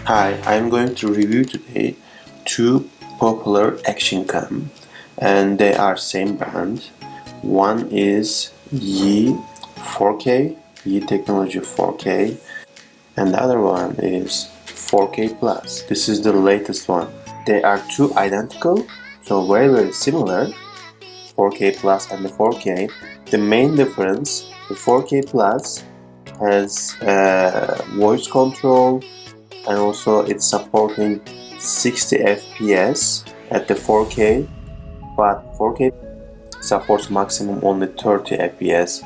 Hi, I'm going to review today two popular action cam, and they are same brand. One is Yi 4K, Yi Technology 4K, and the other one is 4K Plus. This is the latest one. They are two identical, so very similar, 4K Plus and the 4K. The main difference, the 4K Plus has voice control, and also it's supporting 60 fps at the 4K, but 4K supports maximum only 30 fps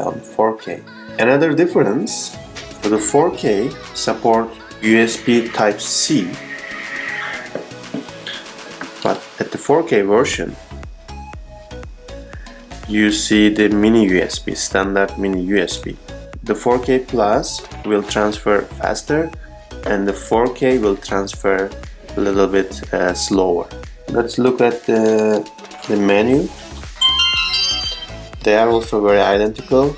on 4K. Another difference, for the 4K support USB Type-C, but at the 4K version you see the mini USB, standard mini USB. The 4K Plus will transfer faster, and the 4K will transfer a little bit slower. Let's look at the menu. They are also very identical.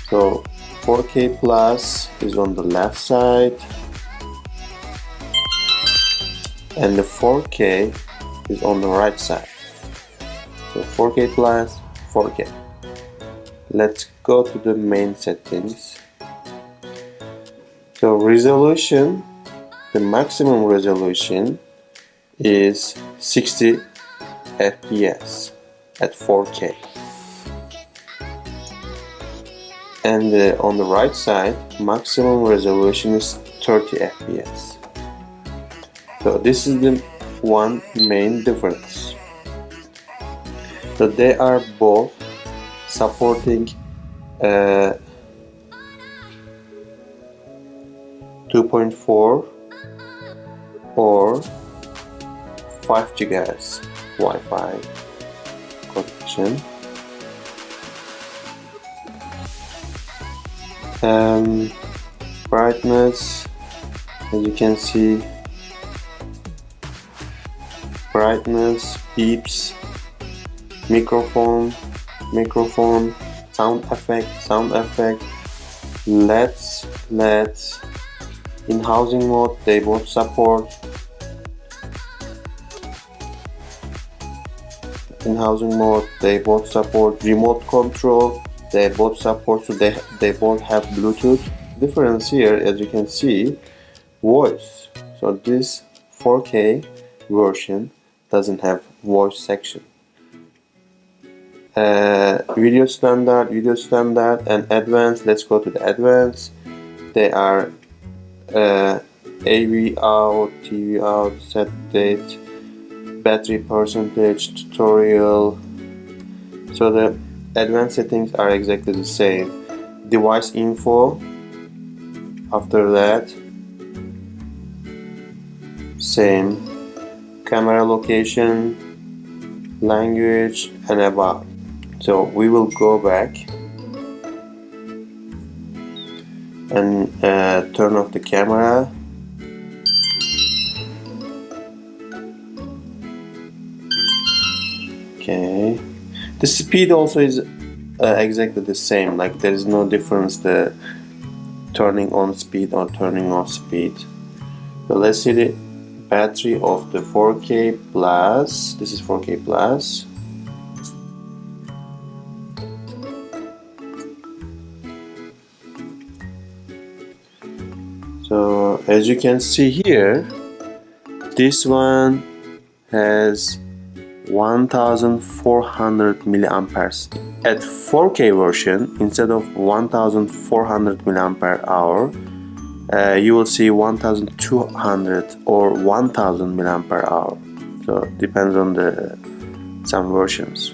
So 4K Plus is on the left side, and the 4K is on the right side. So 4K Plus, 4K. Let's go to the main settings. So resolution, the maximum resolution is 60 fps at 4K, and on the right side maximum resolution is 30 fps. So this is the one main difference. So they are both supporting 2.4 or 5 GHz Wi-Fi connection. Brightness, as you can see, brightness, beeps, microphone, sound effect, LEDs. In housing mode they both support. Remote control, they both support, so they both have Bluetooth. Difference here, as you can see, voice. So this 4K version doesn't have voice section. Video standard, and advanced. Let's go to the advanced. They are AV out, TV out, set date, battery percentage, tutorial. So the advanced settings are exactly the same. Device info, after that same. Camera location, language, and about. So we will go back and turn off the camera. Okay, the speed also is exactly the same, like there is no difference, the turning on speed or turning off speed. So let's see the battery of the 4K Plus. This is 4K Plus. So as you can see here, this one has 1400 milliamperes. At 4K version, instead of 1400 milliampere hour, you will see 1200 or 1000 milliampere hour. So it depends on some versions.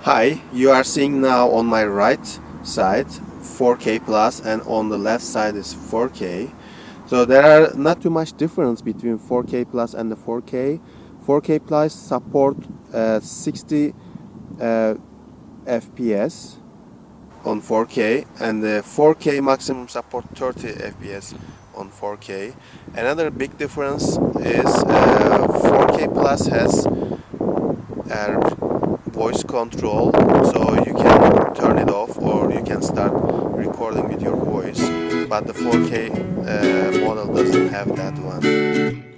Hi, you are seeing now on my right side 4K plus and on the left side is 4K. So there are not too much difference between 4K plus and the 4K. 4K plus support 60 FPS on 4K and the 4K maximum support 30 FPS on 4K. Another big difference is 4K plus has voice control, so you can turn it off or you can start recording with your voice, but the 4K model doesn't have that one.